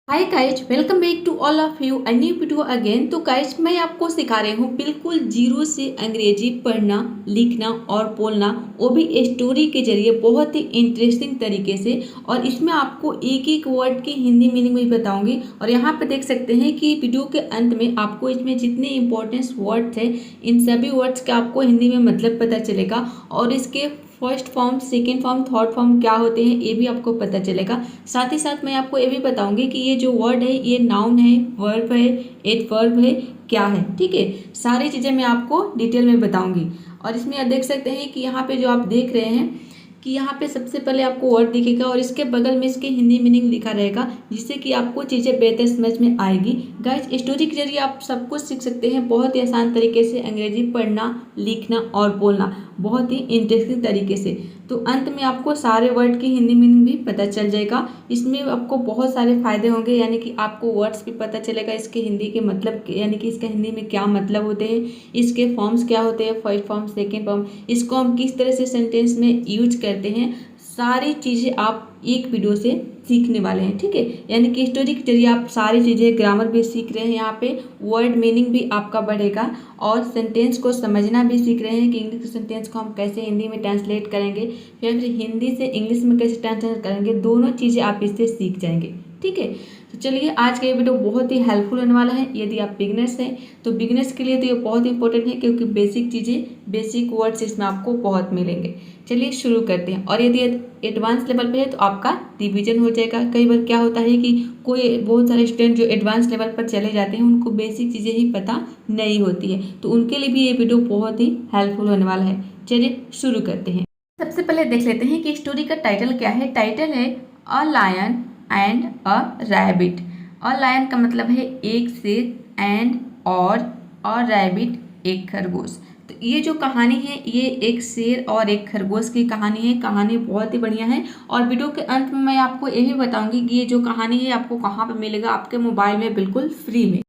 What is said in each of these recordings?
Hi guys, welcome back to all of you a new video again. तो guys मैं आपको सिखा रही हूँ बिल्कुल जीरो से अंग्रेजी पढ़ना, लिखना और बोलना, वो भी स्टोरी के जरिए बहुत ही इंटरेस्टिंग तरीके से। और इसमें आपको एक एक वर्ड की हिंदी मीनिंग भी बताऊंगी। और यहाँ पे देख सकते हैं कि वीडियो के अंत में आपको इसमें जितने इंपॉर्टेंट वर्ड्स हैं इन सभी वर्ड्स का आपको हिंदी में मतलब पता चलेगा। और इसके first form, second form, third form क्या होते हैं ये भी आपको पता चलेगा। साथ ही साथ मैं आपको ये भी बताऊंगी कि ये जो वर्ड है ये नाउन है, वर्ब है, एडवर्ब है, क्या है। ठीक है, सारी चीज़ें मैं आपको डिटेल में बताऊंगी। और इसमें आप देख सकते हैं कि यहाँ पे जो आप देख रहे हैं कि यहाँ पे सबसे पहले आपको वर्ड दिखेगा और इसके बगल में इसके हिंदी मीनिंग लिखा रहेगा, जिससे कि आपको चीज़ें बेहतर समझ में आएगी। गाइस, स्टोरी के जरिए आप सब कुछ सीख सकते हैं बहुत ही आसान तरीके से, अंग्रेजी पढ़ना, लिखना और बोलना बहुत ही इंटरेस्टिंग तरीके से। तो अंत में आपको सारे वर्ड की हिंदी मीनिंग भी पता चल जाएगा। इसमें आपको बहुत सारे फायदे होंगे, यानी कि आपको वर्ड्स भी पता चलेगा, इसके हिंदी के मतलब यानी कि इसका हिंदी में क्या मतलब होते हैं, इसके फॉर्म्स क्या होते हैं, फर्स्ट फॉर्म, सेकेंड फॉर्म, इसको हम किस तरह से सेंटेंस में यूज करते हैं, सारी चीज़ें आप एक वीडियो से सीखने वाले हैं। ठीक है, यानी कि स्टोरी के जरिए आप सारी चीज़ें, ग्रामर भी सीख रहे हैं, यहाँ पे वर्ड मीनिंग भी आपका बढ़ेगा और सेंटेंस को समझना भी सीख रहे हैं कि इंग्लिश सेंटेंस को हम कैसे हिंदी में ट्रांसलेट करेंगे, फिर हिंदी से इंग्लिश में कैसे ट्रांसलेट करेंगे, दोनों चीज़ें आप इससे सीख जाएंगे। ठीक है, तो चलिए आज का ये वीडियो बहुत ही हेल्पफुल होने वाला है। यदि आप बिगनर्स हैं तो बिगनर्स के लिए तो ये बहुत इंपॉर्टेंट है, क्योंकि बेसिक चीज़ें, बेसिक वर्ड्स इसमें आपको बहुत मिलेंगे। चलिए शुरू करते हैं। और यदि एडवांस लेवल पे है तो आपका रिवीजन हो जाएगा। कई बार क्या होता है कि कोई बहुत सारे स्टूडेंट जो एडवांस लेवल पर चले जाते हैं उनको बेसिक चीज़ें ही पता नहीं होती है, तो उनके लिए भी ये वीडियो बहुत ही हेल्पफुल होने वाला है। चलिए शुरू करते हैं। सबसे पहले देख लेते हैं कि स्टोरी का टाइटल क्या है। टाइटल है a lion and a rabbit. A lion का मतलब है एक शेर, एंड और अ रैबिट एक खरगोश। तो ये जो कहानी है ये एक शेर और एक खरगोश की कहानी है। कहानी बहुत ही बढ़िया है। और वीडियो के अंत में मैं आपको ये भी बताऊंगी कि ये जो कहानी है आपको कहाँ पे मिलेगा, आपके मोबाइल में बिल्कुल फ्री में।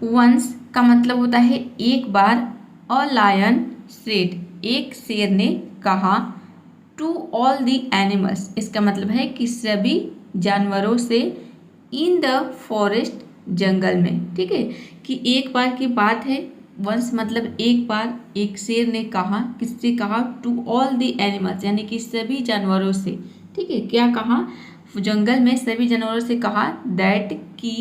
वंस का मतलब होता है एक बार। अ लायन सेड, एक शेर ने कहा। टू ऑल द एनिमल्स, इसका मतलब है कि सभी जानवरों से। इन द फॉरेस्ट, जंगल में। ठीक है, कि एक बार की बात है। वंस मतलब एक बार, एक शेर ने कहा, किससे कहा? टू ऑल द एनिमल्स, यानी कि सभी जानवरों से। ठीक है, क्या कहा? जंगल में सभी जानवरों से कहा दैट कि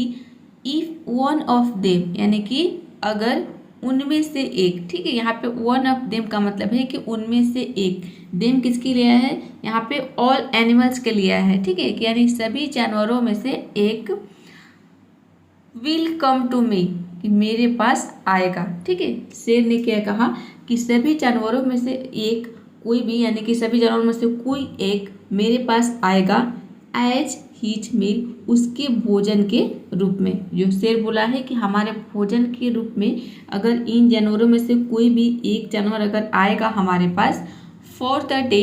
इफ वन ऑफ देम, यानी कि अगर उनमें से एक। ठीक है, यहाँ पे वन ऑफ देम का मतलब है कि उनमें से एक। देम किसके लिए है? यहाँ पे ऑल एनिमल्स के लिए है। ठीक है, यानी सभी जानवरों में से एक विल कम टू मी, कि मेरे पास आएगा। ठीक है, शेर ने क्या कहा कि सभी जानवरों में से एक, कोई भी, यानी कि सभी जानवरों में से कोई एक मेरे पास आएगा। एज हीज मील, उसके भोजन के रूप में। जो शेर बोला है कि हमारे भोजन के रूप में अगर इन जानवरों में से कोई भी एक जानवर अगर आएगा हमारे पास, फॉर द डे,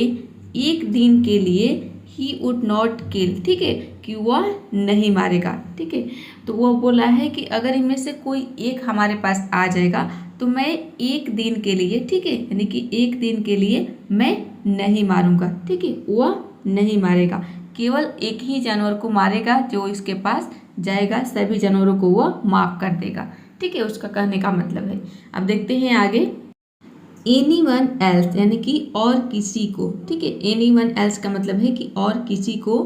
एक दिन के लिए, ही वुड नॉट किल। ठीक है, कि वह नहीं मारेगा। ठीक है, तो वो बोला है कि अगर इनमें से कोई एक हमारे पास आ जाएगा तो मैं एक दिन के लिए, ठीक है, यानी कि एक दिन के लिए मैं नहीं मारूंगा। ठीक है, वह नहीं मारेगा, केवल एक ही जानवर को मारेगा जो इसके पास जाएगा, सभी जानवरों को वह माफ कर देगा। ठीक है, उसका कहने का मतलब है। अब देखते हैं आगे। एनी वन एल्स, यानी कि और किसी को। ठीक है, एनी वन एल्स का मतलब है कि और किसी को।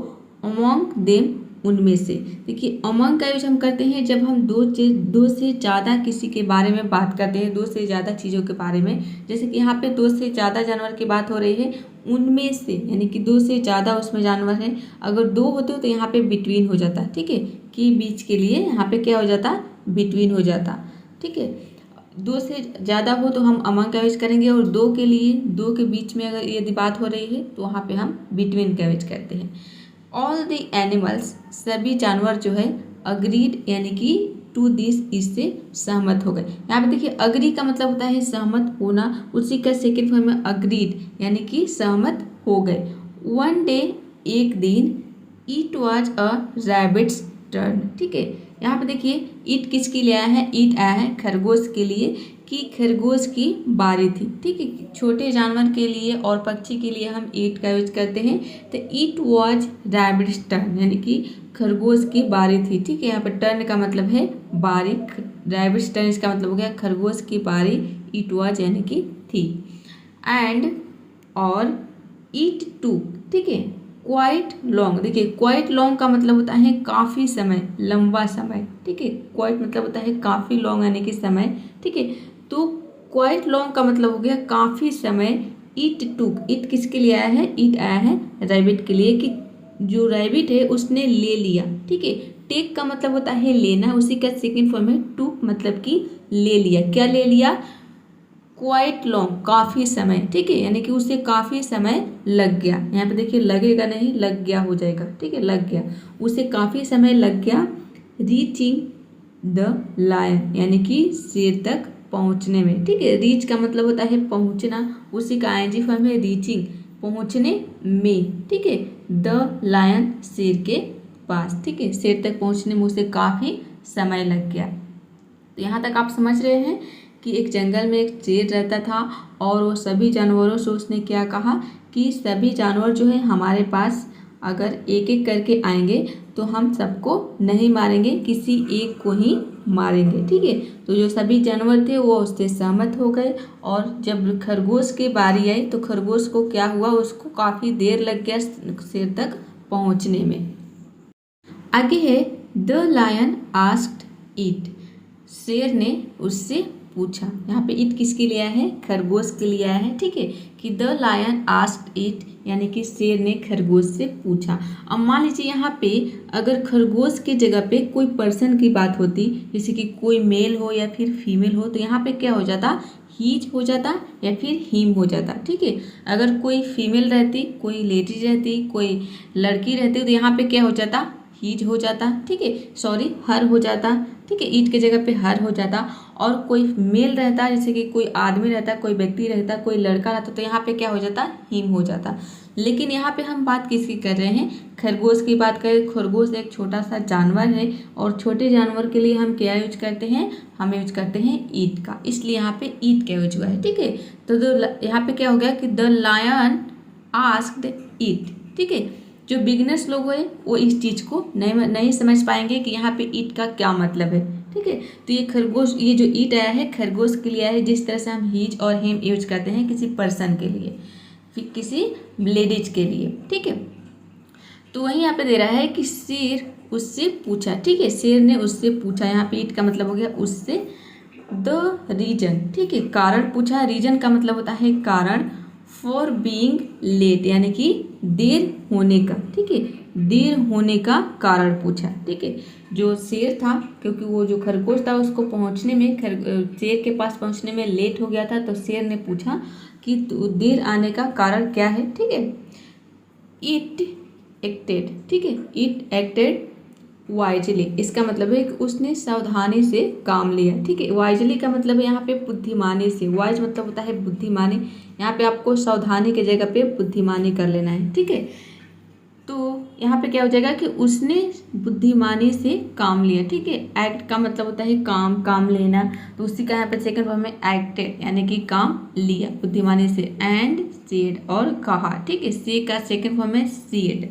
अमोंग देम, उनमें से। देखिए, अमंग का यूज हम करते हैं जब हम दो से ज़्यादा किसी के बारे में बात करते हैं, दो से ज़्यादा चीज़ों के बारे में। जैसे कि यहाँ पे दो से ज़्यादा जानवर की बात हो रही है, उनमें से, यानी कि दो से ज़्यादा उसमें जानवर हैं। अगर दो होते तो यहाँ पे बिटवीन हो जाता। ठीक है, कि बीच के लिए यहाँ पे क्या हो जाता? बिटवीन हो जाता। ठीक है, दो से ज़्यादा हो तो हम अमंग का यूज करेंगे, और दो के लिए, दो के बीच में अगर यदि बात हो रही है तो वहाँ पे हम बिटवीन का यूज करते हैं। ऑल द एनिमल्स, सभी जानवर जो है, अग्रीड, यानी कि टू दिस, इससे सहमत हो गए। यहाँ पे देखिए, अग्री का मतलब होता है सहमत होना, उसी का सेकेंड फॉर्म में अग्रीड, यानी कि सहमत हो गए। वन डे, एक दिन। It was a rabbits turn. ठीक है, यहाँ पे देखिए, ईट किसके लिए आया है? ईट आया है खरगोश के लिए। कि खरगोश की बारी थी। ठीक है, छोटे जानवर के लिए और पक्षी के लिए हम ईट का यूज करते हैं। तो इट वॉज रैबिट्स टर्न, यानी कि खरगोश की बारी थी। ठीक है, यहाँ पर टर्न का मतलब है बारी, रैबिट्स टर्न इसका मतलब हो गया खरगोश की बारी, इट वॉज यानी कि थी। एंड और इट टू, ठीक है, क्वाइट लॉन्ग। देखिए क्वाइट लॉन्ग का मतलब होता है काफ़ी समय, लंबा समय। ठीक है, क्वाइट मतलब होता है काफ़ी, लॉन्ग यानी कि समय। ठीक है, तो क्वाइट लॉन्ग का मतलब हो गया काफ़ी समय। इट टुक, इट किसके लिए आया है? इट आया है रैबिट के लिए, कि जो रैबिट है उसने ले लिया। ठीक है, टेक का मतलब होता है लेना, उसी का सेकेंड फॉर्म है टुक, मतलब कि ले लिया। क्या ले लिया? क्वाइट लॉन्ग, काफ़ी समय। ठीक है, यानी कि उसे काफ़ी समय लग गया। यहाँ पे देखिए लगेगा नहीं, लग गया हो जाएगा। ठीक है, लग गया, उसे काफ़ी समय लग गया रीचिंग द लायन, यानी कि शेर तक पहुँचने में। ठीक है, रीच का मतलब होता है पहुँचना, उसी का आईएनजी फॉर्म है रीचिंग, पहुँचने में। ठीक है, द लायन, शेर के पास। ठीक है, शेर तक पहुँचने में उसे काफ़ी समय लग गया। तो यहाँ तक आप समझ रहे हैं कि एक जंगल में एक शेर रहता था और वो सभी जानवरों से उसने क्या कहा कि सभी जानवर जो है हमारे पास अगर एक एक करके आएंगे तो हम सबको नहीं मारेंगे, किसी एक को ही मारेंगे। ठीक है, तो जो सभी जानवर थे वो उससे सहमत हो गए। और जब खरगोश की बारी आई तो खरगोश को क्या हुआ, उसको काफ़ी देर लग गया शेर तक पहुंचने में। आगे है द लायन आस्क्ड इट, शेर ने उससे पूछा। यहाँ पे इट किसके लिए आया है? खरगोश के लिए आया है। ठीक है, कि द लायन आस्क्ड इट, यानी कि शेर ने खरगोश से पूछा। अब मान लीजिए यहाँ पे अगर खरगोश की जगह पे कोई पर्सन की बात होती, जैसे कि कोई मेल हो या फिर फीमेल हो, तो यहाँ पे क्या हो जाता? हीज हो जाता या फिर हिम हो जाता। ठीक है, अगर कोई फीमेल रहती, कोई लेडी रहती, कोई लड़की रहती, तो यहाँ पे क्या हो जाता? हीज हो जाता। ठीक है, सॉरी, हर हो जाता। ठीक है, ईट के जगह पे हर हो जाता। और कोई मेल रहता, जैसे कि कोई आदमी रहता, कोई व्यक्ति रहता, कोई लड़का रहता, तो यहाँ पे क्या हो जाता? हिम हो जाता। लेकिन यहाँ पे हम बात किसकी कर रहे हैं? खरगोश की बात करें। खरगोश एक छोटा सा जानवर है और छोटे जानवर के लिए हम क्या यूज करते हैं? हम यूज करते हैं ईट का, इसलिए यहाँ पे ईट का यूज हुआ है। ठीक है, तो यहाँ पे क्या हो गया कि द लायन आस्क्ड ईट। ठीक है, जो बिगनर्स लोग हैं वो इस चीज़ को नहीं समझ पाएंगे कि यहाँ पे ईट का क्या मतलब है। ठीक है, तो ये खरगोश, ये जो ईट आया है खरगोश के लिए आया है, जिस तरह से हम हीज और हिम यूज करते हैं किसी पर्सन के लिए, फिर किसी लेडीज के लिए। ठीक है, तो वही यहाँ पे दे रहा है कि शेर उससे पूछा। ठीक है, शेर ने उससे पूछा, यहाँ पे ईट का मतलब हो गया उससे। द रीजन, ठीक है, कारण पूछा। रीजन का मतलब होता है कारण। फॉर बीइंग लेट, यानी कि देर होने का। ठीक है, देर होने का कारण पूछा। ठीक है, जो शेर था, क्योंकि वो जो खरगोश था उसको पहुंचने में, शेर के पास पहुंचने में लेट हो गया था, तो शेर ने पूछा कि देर आने का कारण क्या है। ठीक है, इट एक्टेड, ठीक है, इट एक्टेड वाइजली, इसका मतलब है कि उसने सावधानी से काम लिया। ठीक है, वाइजली का मतलब है यहाँ पे बुद्धिमानी से। वाइज मतलब होता है बुद्धिमानी, यहाँ पे आपको सावधानी की जगह पे बुद्धिमानी कर लेना है। ठीक है, तो यहाँ पे क्या हो जाएगा कि उसने बुद्धिमानी से काम लिया। ठीक है, एक्ट का मतलब होता है काम, काम लेना, तो उसी का यहाँ पे सेकंड फॉर्म में एक्टेड, यानी कि काम लिया बुद्धिमानी से। एंड सेड, और कहा। ठीक है, से का सेकंड फॉर्म में सेड,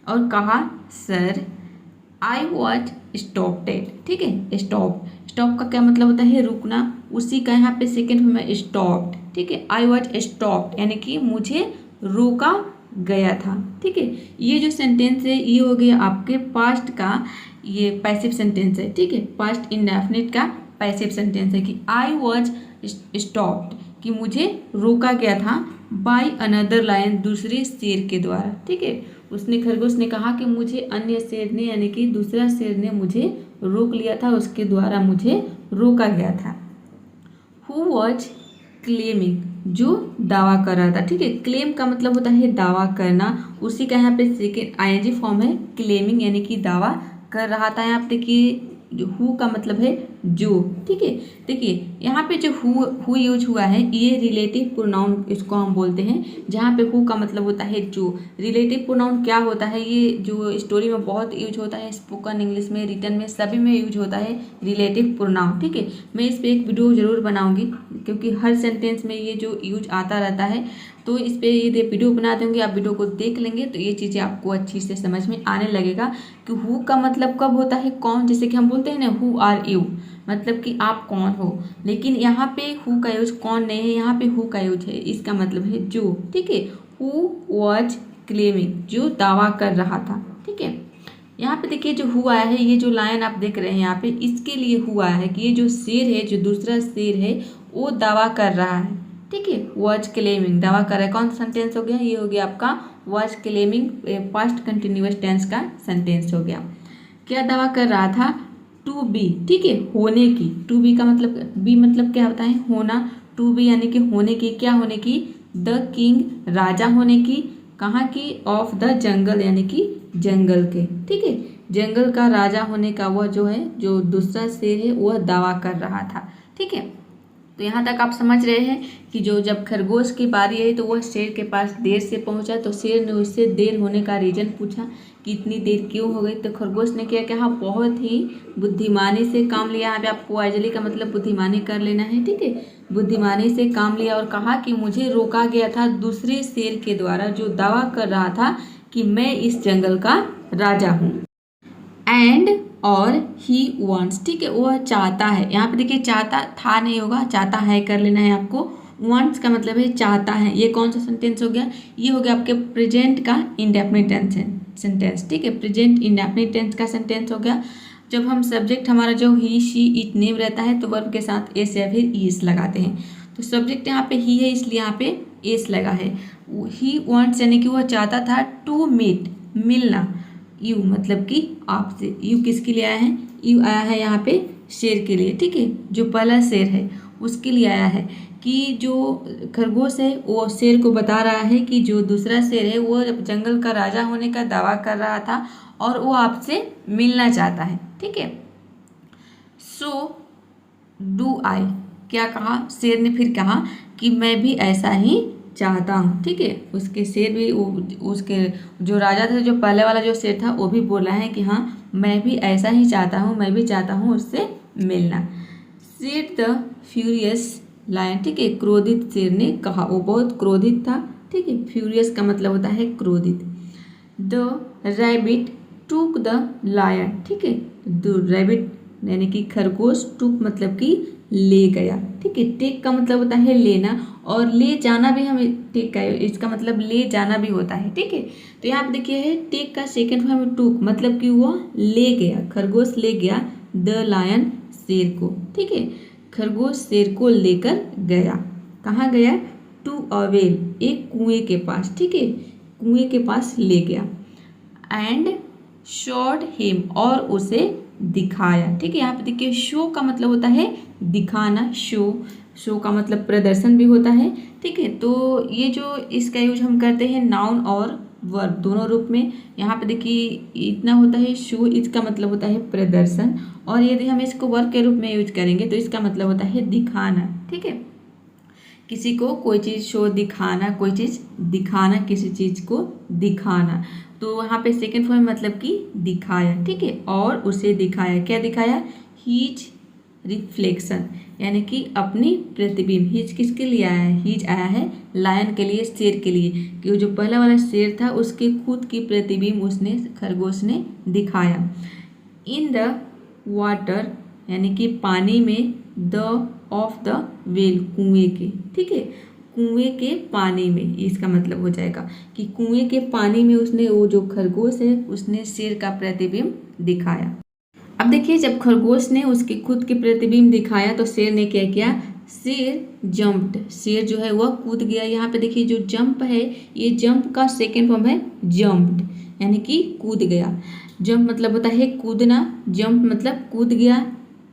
और कहा सर आई वॉज स्टॉप्ड। ठीक है, स्टॉप, स्टॉप का क्या मतलब होता है रुकना, उसी का यहाँ पे सेकंड फॉर्म में स्टॉप्ड। ठीक है, आई वॉज स्टॉप्ड, यानी कि मुझे रोका गया था। ठीक है, ये जो सेंटेंस है ये हो गया आपके पास्ट का, ये पैसिव सेंटेंस है। ठीक है, पास्ट इंडेफिनिट का पैसिव सेंटेंस है कि आई वॉज स्टॉप्ड, कि मुझे रोका गया था बाय अनदर लायन, दूसरे शेर के द्वारा। ठीक है, उसने, खरगोश ने कहा कि मुझे अन्य शेर ने, यानी कि दूसरा शेर ने मुझे रोक लिया था, उसके द्वारा मुझे रोका गया था। हु वॉज क्लेमिंग, जो दावा कर रहा था। ठीक है, क्लेम का मतलब होता है दावा करना, उसी का यहाँ पे सेकेंड आईएनजी फॉर्म है क्लेमिंग, यानी कि दावा कर रहा था। यहाँ पे देखिए जो हु का मतलब है जो, ठीक है। देखिए यहाँ पे जो हु यूज हुआ है ये रिलेटिव प्रोनाउन इसको हम बोलते हैं, जहाँ पे हु का मतलब होता है जो। रिलेटिव प्रोनाउन क्या होता है, ये जो स्टोरी में बहुत यूज होता है, स्पोकन इंग्लिश में, रिटन में, सभी में यूज होता है रिलेटिव प्रोनाउन, ठीक है। मैं इस पर एक वीडियो जरूर बनाऊंगी क्योंकि हर सेंटेंस में ये जो यूज आता रहता है, तो इस पर ये वीडियो बना दूंगी, आप वीडियो को देख लेंगे तो ये चीज़ें आपको अच्छी से समझ में आने लगेगा कि हु का मतलब कब होता है कौन, जैसे कि हम बोलते हैं ना हु आर यू, मतलब कि आप कौन हो। लेकिन यहाँ पे हु का यूज कौन नहीं है, यहाँ पे हु का यूज है, इसका मतलब है जो, ठीक है। हु वॉज क्लेमिंग, जो दावा कर रहा था, ठीक है। यहाँ पे देखिए जो हु आया है, ये जो लाइन आप देख रहे हैं यहाँ पे, इसके लिए हु आया है कि ये जो शेर है, जो दूसरा शेर है वो दावा कर रहा है, ठीक है। वॉज क्लेमिंग, दावा कर रहा है। कौन सा सेंटेंस हो गया, ये हो गया आपका was claiming, past continuous tense का सेंटेंस हो गया। क्या दावा कर रहा था, टू बी, ठीक है, होने की। टू बी का मतलब, बी मतलब क्या होता है होना, टू बी यानी कि होने की, क्या होने की, द किंग, राजा होने की, कहाँ की, ऑफ द जंगल यानी कि जंगल के, ठीक है। जंगल का राजा होने का वह जो है, जो दूसरा शेर है वह दावा कर रहा था, ठीक है। तो यहाँ तक आप समझ रहे हैं कि जो जब खरगोश की बारी आई तो वह शेर के पास देर से पहुँचा, तो शेर ने उससे देर होने का रीज़न पूछा कि इतनी देर क्यों हो गई। तो खरगोश ने क्या कहा, बहुत ही बुद्धिमानी से काम लिया। यहाँ पे आपको वाइजली का मतलब बुद्धिमानी कर लेना है, ठीक है। बुद्धिमानी से काम लिया और कहा कि मुझे रोका गया था दूसरे शेर के द्वारा, जो दावा कर रहा था कि मैं इस जंगल का राजा हूँ। एंड और ही वॉन्ट्स, ठीक है, वह चाहता है। यहाँ पे देखिए चाहता था नहीं होगा, चाहता है कर लेना है आपको। वॉन्ट्स का मतलब है चाहता है। ये कौन सा सेंटेंस हो गया, ये हो गया आपके प्रेजेंट का इंडेफिनिट सेंटेंस, ठीक है। प्रेजेंट इंडेफिनिट टेंस का सेंटेंस हो गया। जब हम सब्जेक्ट हमारा जो ही शी इट नेम रहता है तो वर्ब के साथ एस या फिर ईस लगाते हैं। तो सब्जेक्ट यहाँ पे ही है इसलिए यहाँ पे एस लगा है। ही वॉन्ट्स यानी कि वह चाहता था टू मीट, मिलना, यू मतलब कि आपसे। यू किसके लिए आया है, यू आया है यहाँ पे शेर के लिए, ठीक है। जो पहला शेर है उसके लिए आया है कि जो खरगोश है वो शेर को बता रहा है कि जो दूसरा शेर है वो जंगल का राजा होने का दावा कर रहा था और वो आपसे मिलना चाहता है, ठीक है। सो डू आई, क्या कहा शेर ने, फिर कहा कि मैं भी ऐसा ही चाहता हूँ, ठीक है। उसके शेर भी, उसके जो राजा था, जो पहले वाला जो शेर था, वो भी बोला है कि हाँ मैं भी ऐसा ही चाहता हूँ, मैं भी चाहता हूँ उससे मिलना। सेड द फ्यूरियस लायन, ठीक है, क्रोधित शेर ने कहा, वो बहुत क्रोधित था, ठीक है। फ्यूरियस का मतलब होता है क्रोधित। The rabbit took the lion, ठीक है। द रैबिट यानी कि खरगोश, टूक मतलब कि ले गया, ठीक है। टेक का मतलब होता है लेना, और ले जाना भी हमें टेक का, इसका मतलब ले जाना भी होता है, ठीक है। तो यहाँ पे देखिए है टेक का सेकेंड फॉर्म टूक, मतलब कि वो ले गया, खरगोश ले गया द लायन, शेर को, ठीक है। खरगोश शेर को लेकर गया, कहाँ गया, टू अ वेल, एक कुएं के पास, ठीक है, कुएं के पास ले गया। एंड शोड हिम, और उसे दिखाया, ठीक है। यहाँ पे देखिए शो का मतलब होता है दिखाना, शो का मतलब प्रदर्शन भी होता है, ठीक है। तो ये जो इसका यूज हम करते हैं नाउन और वर्ब दोनों रूप में। यहाँ पे देखिए इतना होता है शो, इसका मतलब होता है प्रदर्शन, और यदि हम इसको वर्ब के रूप में यूज करेंगे तो इसका मतलब होता है दिखाना, ठीक है। किसी को कोई चीज़ शो, दिखाना, कोई चीज़ दिखाना, किसी चीज़ को दिखाना। तो वहाँ पे सेकेंड फॉर्म मतलब कि दिखाया, ठीक है। और उसे दिखाया, क्या दिखाया, हीज रिफ्लेक्शन, यानी कि अपनी प्रतिबिंब। हीज किसके लिए आया है, हीज आया है लायन के लिए, शेर के लिए, कि वो जो पहला वाला शेर था उसके खुद की प्रतिबिंब उसने, खरगोश ने दिखाया। इन द वाटर यानी कि पानी में, द ऑफ द वेल, कुएं के, ठीक है, कुएं के पानी में, इसका मतलब हो जाएगा कि कुएं के पानी में उसने, वो जो खरगोश है उसने शेर का प्रतिबिंब दिखाया। अब देखिए जब खरगोश ने उसके खुद के प्रतिबिंब दिखाया तो शेर ने क्या किया, शेर जंप्ड, शेर जो है वह कूद गया। यहाँ पे देखिए जो जंप है, ये जंप का सेकेंड फॉर्म है जंप्ड, यानी कि कूद गया। जंप मतलब होता है कूदना, जंप मतलब कूद गया।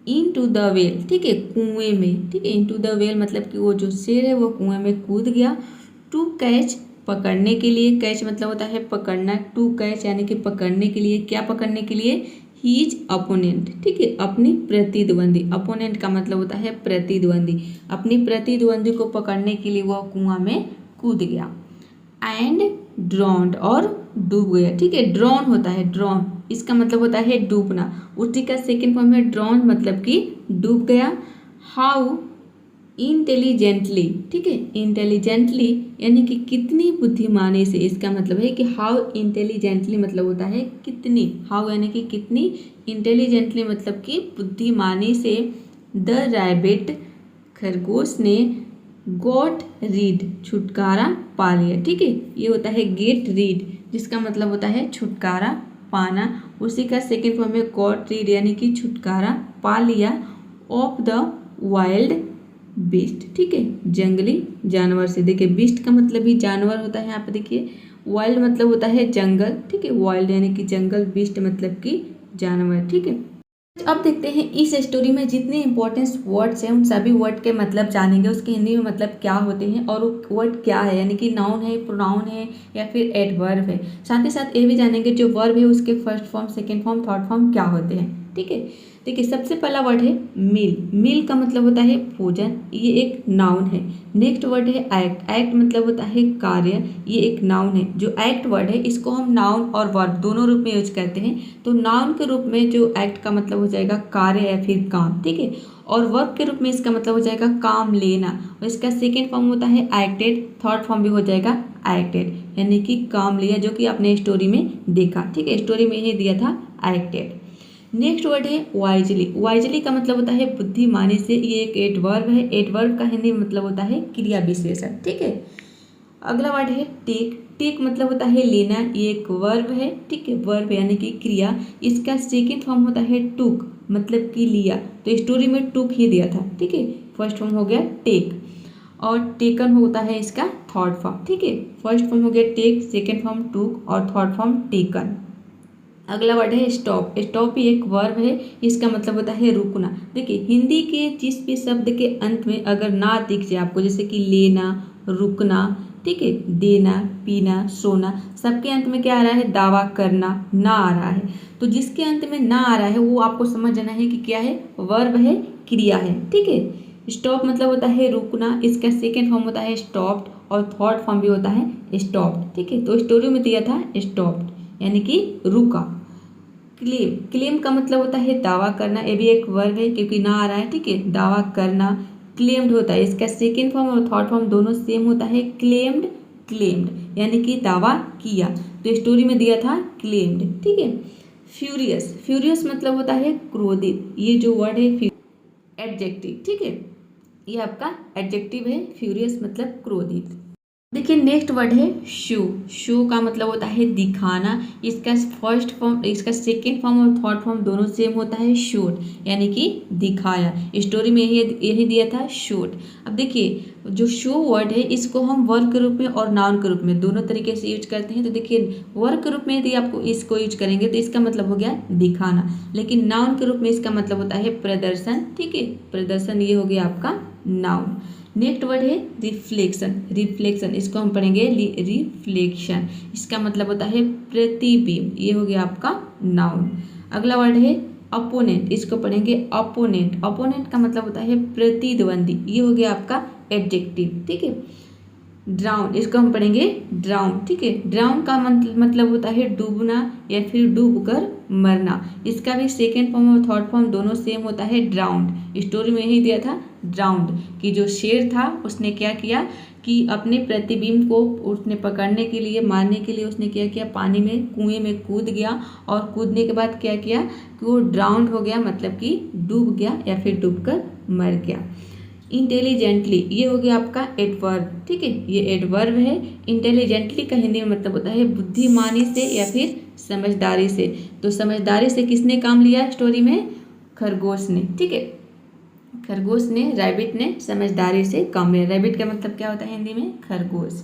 इनटू द वेल, ठीक है, कुएं में, ठीक है। इनटू द वेल मतलब कि वो जो शेर है वो कुएं में कूद गया। टू कैच, पकड़ने के लिए, कैच मतलब होता है पकड़ना, टू कैच यानी कि पकड़ने के लिए, क्या पकड़ने के लिए, हीज अपोनेंट, ठीक है, अपनी प्रतिद्वंदी। अपोनेंट का मतलब होता है प्रतिद्वंदी। अपनी प्रतिद्वंदी को पकड़ने के लिए वह कुआं में कूद गया। एंड ड्रॉन्ड, और डूब गया, ठीक है। ड्रॉन होता है, ड्रॉन इसका मतलब होता है डूबना। उसी का सेकेंड फॉर्म है ड्रॉन, मतलब कि डूब गया। हाउ इंटेलिजेंटली, ठीक है, इंटेलिजेंटली यानी कि कितनी बुद्धिमानी से। इसका मतलब है कि हाउ इंटेलिजेंटली मतलब होता है कितनी, हाउ यानी कि कितनी, इंटेलिजेंटली मतलब कि बुद्धिमानी से। द रैबिट, खरगोश ने, गॉट रीड, छुटकारा पा लिया, ठीक है। ये होता है गेट रीड, जिसका मतलब होता है छुटकारा पाना। उसी का सेकेंड फॉर्म है गॉट रीड यानी कि छुटकारा पा लिया। ऑफ द वाइल्ड बीस्ट, ठीक है, जंगली जानवर से। देखिए बीस्ट का मतलब भी जानवर होता है यहाँ पे, देखिए वाइल्ड मतलब होता है जंगल, ठीक है, वाइल्ड यानी कि जंगल, बीस्ट मतलब कि जानवर, ठीक है। अब देखते हैं इस स्टोरी में जितने इंपॉर्टेंट वर्ड्स हैं उन सभी वर्ड के मतलब जानेंगे, उसके हिंदी में मतलब क्या होते हैं और वो वर्ड क्या है, यानी कि नाउन है, प्रोनाउन है या फिर एडवर्ब है। साथ ही साथ ये भी जानेंगे जो वर्ब है उसके first form, second form, third form क्या होते हैं, ठीक है। देखिए सबसे पहला वर्ड है मील। मील का मतलब होता है भोजन, ये एक नाउन है। नेक्स्ट वर्ड है एक्ट। एक्ट मतलब होता है कार्य, ये एक नाउन है। जो एक्ट वर्ड है इसको हम नाउन और वर्ब दोनों रूप में यूज करते हैं। तो नाउन के रूप में जो एक्ट का मतलब हो जाएगा कार्य या फिर काम, ठीक है। और वर्ब के रूप में इसका मतलब हो जाएगा काम लेना, और इसका सेकेंड फॉर्म होता है एक्टेड, थर्ड फॉर्म भी हो जाएगा एक्टेड यानी कि काम लिया, जो कि आपने स्टोरी में देखा, ठीक है। स्टोरी में ही दिया था एक्टेड। नेक्स्ट वर्ड है वाइजली। वाइजली का मतलब होता है बुद्धिमानी से, ये एक एडवर्ब है। एडवर्ब का हिंदी में मतलब होता है क्रिया विशेषण, ठीक है। अगला वर्ड है टेक। टेक मतलब होता है लेना, ये एक वर्ब है, ठीक है, वर्ब यानी कि क्रिया। इसका सेकेंड फॉर्म होता है टुक, मतलब कि लिया। तो स्टोरी में टुक ही दिया था, ठीक है। फर्स्ट फॉर्म हो गया टेक, और टेकन होता है इसका थर्ड फॉर्म, ठीक है। फर्स्ट फॉर्म हो गया टेक, सेकेंड फॉर्म टुक और थर्ड फॉर्म टेकन। अगला वर्ड है स्टॉप। स्टॉप भी एक वर्ब है, इसका मतलब होता है रुकना। देखिए हिंदी के जिस भी शब्द के अंत में अगर ना दिख जाए आपको, जैसे कि लेना, रुकना, ठीक है, देना, पीना, सोना, सबके अंत में क्या आ रहा है, दावा करना, ना आ रहा है। तो जिसके अंत में ना आ रहा है वो आपको समझ जाना है कि क्या है, वर्ब है, क्रिया है, ठीक है। स्टॉप मतलब होता है रुकना, इसका सेकेंड फॉर्म होता है स्टॉप्ड और थर्ड फॉर्म भी होता है स्टॉप्ड, ठीक है। तो स्टोरी में दिया था स्टॉप्ड यानी कि रुका। क्लेम। क्लेम का मतलब होता है दावा करना, ये भी एक वर्ब है क्योंकि ना आ रहा है, ठीक है, दावा करना। क्लेम्ड होता है, इसका सेकेंड फॉर्म और थर्ड फॉर्म दोनों सेम होता है, क्लेम्ड, क्लेम्ड यानी कि दावा किया। तो स्टोरी में दिया था क्लेम्ड, ठीक है। फ्यूरियस। फ्यूरियस मतलब होता है क्रोधित, ये जो वर्ड है एडजेक्टिव, ठीक है, ये आपका एडजेक्टिव है। फ्यूरियस मतलब क्रोधित। देखिए नेक्स्ट वर्ड है शो। शो का मतलब होता है दिखाना, इसका फर्स्ट फॉर्म, इसका सेकेंड फॉर्म और थर्ड फॉर्म दोनों सेम होता है, शोड यानी कि दिखाया। स्टोरी में यही दिया था, शोड। अब देखिए जो शो वर्ड है इसको हम वर्ब के रूप में और नाउन के रूप में दोनों तरीके से यूज करते हैं। तो देखिए वर्ब के रूप में यदि आपको इसको यूज करेंगे तो इसका मतलब हो गया दिखाना, लेकिन नाउन के रूप में इसका मतलब होता है प्रदर्शन, ठीक है, प्रदर्शन, ये हो गया आपका नाउन। नेक्स्ट वर्ड है रिफ्लेक्शन। रिफ्लेक्शन इसको हम पढ़ेंगे रिफ्लेक्शन, इसका मतलब होता है प्रतिबिंब, ये हो गया आपका नाउन। अगला वर्ड है अपोनेंट, इसको पढ़ेंगे अपोनेंट। अपोनेंट का मतलब होता है प्रतिद्वंदी, ये हो गया आपका एडजेक्टिव, ठीक है। ड्राउन, इसको हम पढ़ेंगे ड्राउन, ठीक है। ड्राउन का मतलब होता है डूबना या फिर डूबकर मरना, इसका भी सेकेंड फॉर्म और थर्ड फॉर्म दोनों सेम होता है, ड्राउंड। स्टोरी में यही दिया था ड्राउंड, कि जो शेर था उसने क्या किया कि अपने प्रतिबिंब को उसने पकड़ने के लिए, मारने के लिए उसने क्या किया, पानी में, कुएं में कूद गया, और कूदने के बाद क्या किया कि वो ड्राउंड हो गया, मतलब कि डूब गया या फिर डूबकर मर गया। इंटेलिजेंटली, ये हो गया आपका एडवर्ब, ठीक है, ये एडवर्ब है। इंटेलिजेंटली का हिंदी में मतलब होता है बुद्धिमानी से या फिर समझदारी से। तो समझदारी से किसने काम लिया स्टोरी में, खरगोश ने, ठीक है, खरगोश ने, रैबिट ने समझदारी से काम लिया। रैबिट का मतलब क्या होता है हिंदी में, खरगोश।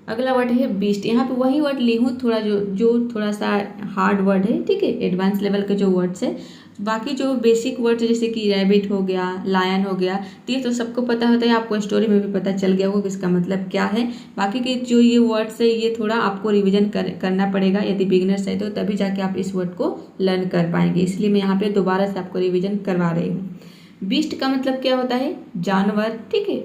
अगला वर्ड है बीस्ट। यहाँ पे वही वर्ड ली हूँ थोड़ा जो थोड़ा सा हार्ड वर्ड है, ठीक है, एडवांस लेवल के जो वर्ड्स है। बाकी जो बेसिक वर्ड्स जैसे कि रैबिट हो गया, लायन हो गया, तो ये तो सबको पता होता है, आपको स्टोरी में भी पता चल गया होगा कि इसका मतलब क्या है। बाकी के जो ये वर्ड्स है ये थोड़ा आपको रिविजन करना पड़ेगा, यदि बिगिनर्स है तो तभी जाके आप इस वर्ड को लर्न कर पाएंगे। इसलिए मैं यहाँ पे दोबारा से आपको रिविजन करवा रही हूँ। बीस्ट का मतलब क्या होता है? जानवर, ठीक है।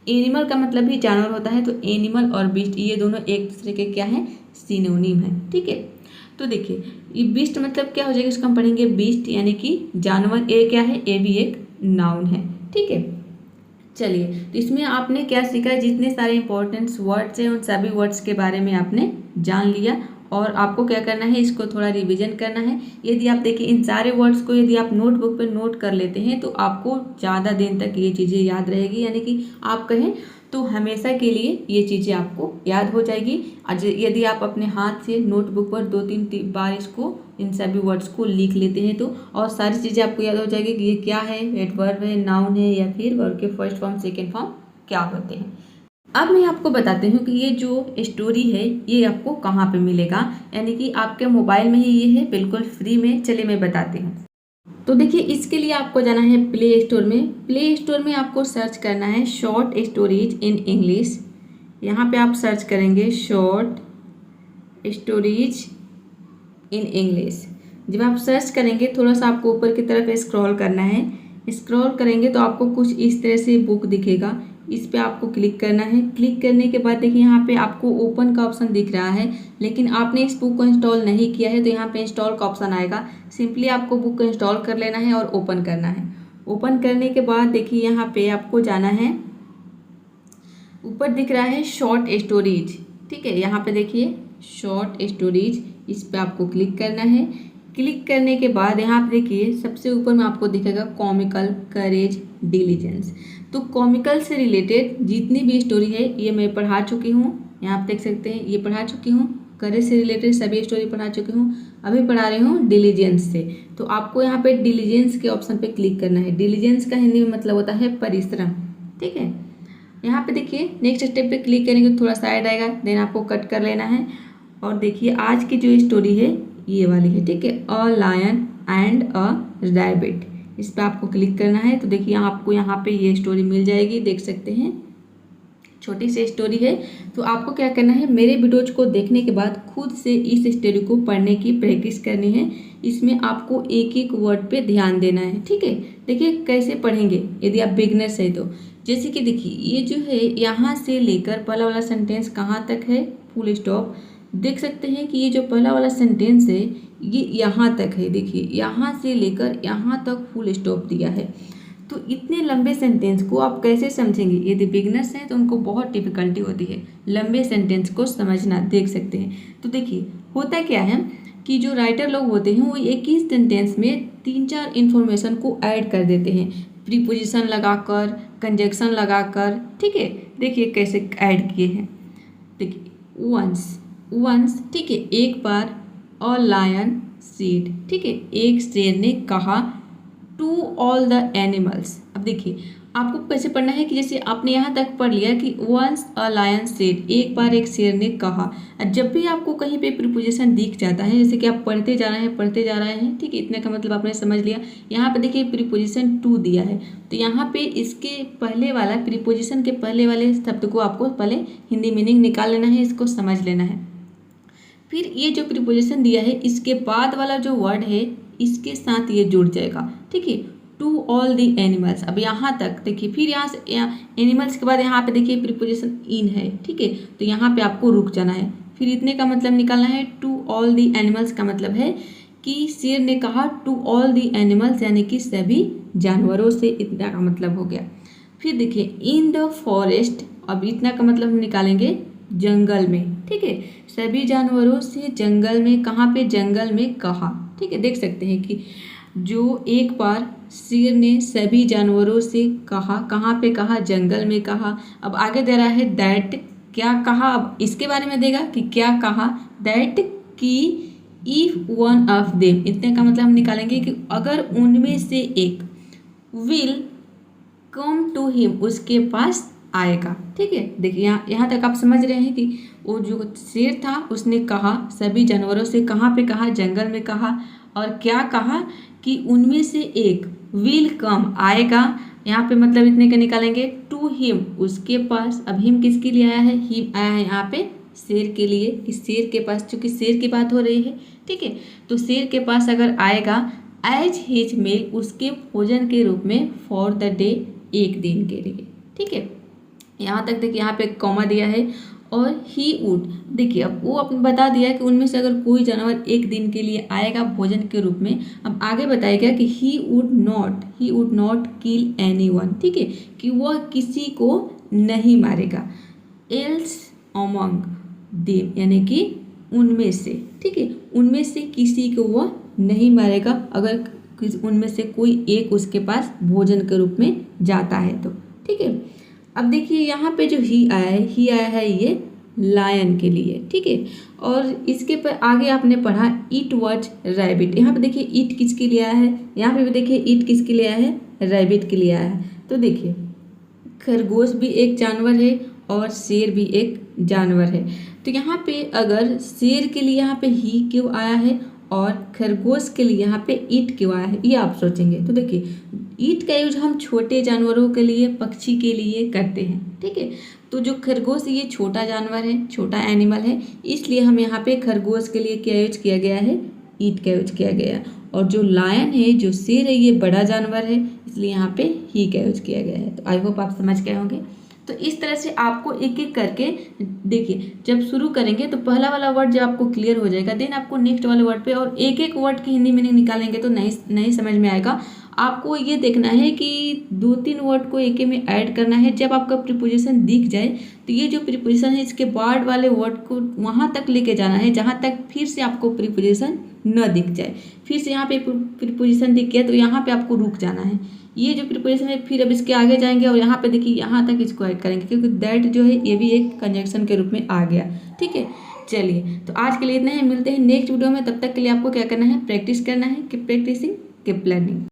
एनिमल का मतलब भी जानवर होता है, तो एनिमल और बीस्ट ये दोनों एक दूसरे के क्या है? सिनोनिम है, ठीक है। तो देखिए ये बीस्ट मतलब क्या हो जाएगा, इसको हम पढ़ेंगे बीस्ट यानी कि जानवर। ए क्या है? ए भी एक नाउन है, ठीक है। चलिए, तो इसमें आपने क्या सीखा? जितने सारे इंपॉर्टेंट वर्ड्स हैं उन सभी वर्ड्स के बारे में आपने जान लिया, और आपको क्या करना है, इसको थोड़ा रिवीजन करना है। यदि आप देखिए इन सारे वर्ड्स को यदि आप नोटबुक पर नोट कर लेते हैं तो आपको ज़्यादा दिन तक ये चीज़ें याद रहेगी, यानी कि आप कहें तो हमेशा के लिए ये चीज़ें आपको याद हो जाएगी। यदि आप अपने हाथ से नोटबुक पर 2-3 बार इसको इन सभी वर्ड्स को लिख लेते हैं तो और सारी चीज़ें आपको याद हो जाएगी कि ये क्या है, एडवर्ब है, नाउन है, या फिर वर्ब के फर्स्ट फॉर्म सेकेंड फॉर्म क्या होते हैं। अब मैं आपको बताती हूँ कि ये जो स्टोरी है ये आपको कहाँ पे मिलेगा, यानी कि आपके मोबाइल में ही ये है, बिल्कुल फ्री में। चलिए मैं बताती हूँ। तो देखिए इसके लिए आपको जाना है प्ले स्टोर में। प्ले स्टोर में आपको सर्च करना है शॉर्ट स्टोरीज इन इंग्लिश। यहाँ पे आप सर्च करेंगे शॉर्ट स्टोरीज इन इंग्लिश। जब आप सर्च करेंगे थोड़ा सा आपको ऊपर की तरफ स्क्रॉल करना है। स्क्रॉल करेंगे तो आपको कुछ इस तरह से बुक दिखेगा, इस पे आपको क्लिक करना है। क्लिक करने के बाद देखिए यहाँ पे आपको ओपन का ऑप्शन दिख रहा है, लेकिन आपने इस बुक को इंस्टॉल नहीं किया है तो यहाँ पे इंस्टॉल का ऑप्शन आएगा। सिंपली आपको बुक को इंस्टॉल कर लेना है और ओपन करना है। ओपन करने के बाद देखिए यहाँ पे आपको जाना है, ऊपर दिख रहा है शॉर्ट स्टोरीज, ठीक है। यहाँ पे देखिए शॉर्ट स्टोरीज, इस पे आपको क्लिक करना है। क्लिक करने के बाद यहाँ पे देखिए सबसे ऊपर में आपको दिखेगा कॉमिकल, करेज, डिलीजेंस। तो कॉमिकल से रिलेटेड जितनी भी स्टोरी है ये मैं पढ़ा चुकी हूँ, यहाँ आप देख सकते हैं ये पढ़ा चुकी हूँ। करेज से रिलेटेड सभी स्टोरी पढ़ा चुकी हूँ, अभी पढ़ा रही हूँ डिलीजेंस से। तो आपको यहाँ पे डिलीजेंस के ऑप्शन पे क्लिक करना है। डिलीजेंस का हिंदी में मतलब होता है परिश्रम, ठीक है। यहाँ पे देखिए नेक्स्ट स्टेप पे क्लिक करेंगे तो थोड़ा साइड आएगा, देन आपको कट कर लेना है। और देखिए आज की जो स्टोरी है ये वाली है, ठीक है, a lion and a rabbit. इस पर आपको क्लिक करना है। तो देखिए आपको यहाँ पे ये स्टोरी मिल जाएगी, देख सकते हैं छोटी सी स्टोरी है। तो आपको क्या करना है, मेरे वीडियोज को देखने के बाद खुद से इस स्टोरी को पढ़ने की प्रैक्टिस करनी है। इसमें आपको एक एक वर्ड पे ध्यान देना है, ठीक है। देखिए कैसे पढ़ेंगे यदि आप बिगनर्स है तो, जैसे कि देखिए ये जो है यहाँ से लेकर पहला वाला सेंटेंस कहाँ तक है, फुल स्टॉप। देख सकते हैं कि ये जो पहला वाला सेंटेंस है ये यहाँ तक है, देखिए यहाँ से लेकर यहाँ तक फुल स्टॉप दिया है। तो इतने लंबे सेंटेंस को आप कैसे समझेंगे? यदि बिगनर्स हैं तो उनको बहुत डिफिकल्टी होती है लंबे सेंटेंस को समझना, देख सकते हैं। तो देखिए होता क्या है कि जो राइटर लोग होते हैं वो एक ही सेंटेंस में 3-4 इन्फॉर्मेशन को ऐड कर देते हैं, प्रीपोजिशन लगाकर, कंजक्शन लगाकर, ठीक है। देखिए कैसे ऐड किए हैं, देखिए वंस, ठीक है, एक बार, अ लायन सेड, ठीक है, एक शेर ने कहा, टू ऑल द एनिमल्स। अब देखिए आपको कैसे पढ़ना है कि जैसे आपने यहाँ तक पढ़ लिया कि वंस अ लायन सेड, एक बार एक शेर ने कहा। जब भी आपको कहीं पे प्रीपोजिशन दिख जाता है, जैसे कि आप पढ़ते जा रहे हैं, ठीक है, इतने का मतलब आपने समझ लिया। यहाँ पे देखिए प्रीपोजिशन टू दिया है, तो यहाँ पे इसके पहले वाला प्रीपोजिशन के पहले वाले शब्द को आपको पहले हिंदी मीनिंग निकाल लेना है, इसको समझ लेना है। फिर ये जो प्रीपोजिशन दिया है इसके बाद वाला जो वर्ड है इसके साथ ये जुड़ जाएगा, ठीक है, टू ऑल द एनिमल्स। अब यहाँ तक देखिए, फिर यहाँ से एनिमल्स के बाद यहाँ पे देखिए प्रीपोजिशन इन है, ठीक है, तो यहाँ पे आपको रुक जाना है। फिर इतने का मतलब निकालना है, टू ऑल द एनिमल्स का मतलब है कि शेर ने कहा टू ऑल द एनिमल्स, यानी कि सभी जानवरों से, इतना का मतलब हो गया। फिर देखिए इन द फॉरेस्ट, अब इतना का मतलब हम निकालेंगे जंगल में, ठीक है, सभी जानवरों से जंगल में, कहाँ पे, जंगल में कहा, ठीक है। देख सकते हैं कि जो एक बार शेर ने सभी जानवरों से कहा, कहाँ पे कहा, जंगल में कहा। अब आगे दे रहा है दैट, क्या कहा, अब इसके बारे में देगा कि क्या कहा, दैट कि इफ वन ऑफ देम, इतने का मतलब हम निकालेंगे कि अगर उनमें से एक, विल कम टू हिम, उसके पास आएगा। ठीक है, देखिए यहाँ तक आप समझ रहे हैं कि वो जो शेर था उसने कहा, सभी जानवरों से कहाँ पे कहा, जंगल में कहा, और क्या कहा कि उनमें से एक विल कम आएगा। यहाँ पे मतलब इतने का निकालेंगे, टू हिम उसके पास। अब हिम किसके लिए आया है, हिम आया है यहाँ पे शेर के लिए, कि शेर के पास, चूंकि शेर की बात हो रही है। ठीक है, तो शेर के पास अगर आएगा एज हिज मील, उसके भोजन के रूप में, फॉर द डे, एक दिन के लिए। ठीक है, यहाँ तक देखिए, यहाँ पे कॉमा दिया है। और ही वुड, देखिए अब वो अपने बता दिया कि उनमें से अगर कोई जानवर एक दिन के लिए आएगा भोजन के रूप में। अब आगे बताएगा कि he would not kill anyone. ठीक है, कि वह किसी को नहीं मारेगा। एल्स अमंग देम, यानी कि उनमें से। ठीक है, उनमें से किसी को वह नहीं मारेगा अगर उनमें से कोई एक उसके पास भोजन के रूप में जाता है तो। ठीक है, अब देखिए यहाँ पे जो ही आया है ये लायन के लिए। ठीक है, और इसके पर आगे आपने पढ़ा इट वॉज रैबिट। यहाँ पे देखिए ईट किसके लिए आया है, यहाँ पे भी देखिए ईट किसके लिए आया है, रैबिट के लिए आया है। तो देखिए खरगोश भी एक जानवर है और शेर भी एक जानवर है। तो यहाँ पे अगर शेर के लिए यहाँ पे ही क्यों आया है और खरगोश के लिए यहाँ पे ईट क्यों आया है, ये आप सोचेंगे। तो देखिए ईट का यूज हम छोटे जानवरों के लिए, पक्षी के लिए करते हैं। ठीक है, तो जो खरगोश ये छोटा जानवर है, छोटा एनिमल है, इसलिए हम यहाँ पे खरगोश के लिए क्या यूज किया गया है, ईट का यूज किया गया है। और जो लायन है, जो शेर है, ये बड़ा जानवर है, इसलिए यहाँ पे ही का यूज किया गया है। तो आई होप आप समझ गए होंगे। तो इस तरह से आपको एक एक करके देखिए, जब शुरू करेंगे तो पहला वाला वर्ड जब आपको क्लियर हो जाएगा, देन आपको नेक्स्ट वाले वर्ड पे और एक एक वर्ड की हिंदी मीनिंग निकालेंगे तो नहीं समझ में आएगा। आपको ये देखना है कि 2-3 वर्ड को एक में ऐड करना है। जब आपका प्रीपोजिशन दिख जाए तो ये जो प्रीपोजिशन है इसके बाद वाले वर्ड को वहाँ तक लेके जाना है जहाँ तक फिर से आपको प्रीपोजिशन न दिख जाए। फिर से यहाँ पे प्रीपोजिशन दिख गया तो यहाँ पे आपको रुक जाना है। ये जो प्रीपोजिशन है फिर अब इसके आगे जाएंगे और यहाँ पे देखिए यहाँ तक इसको ऐड करेंगे, क्योंकि दैट जो है ये भी एक कंजंक्शन के रूप में आ गया। ठीक है, चलिए तो आज के लिए इतना ही, मिलते हैं नेक्स्ट वीडियो में। तब तक के लिए आपको क्या करना है, प्रैक्टिस करना है। Keep practising, keep learning.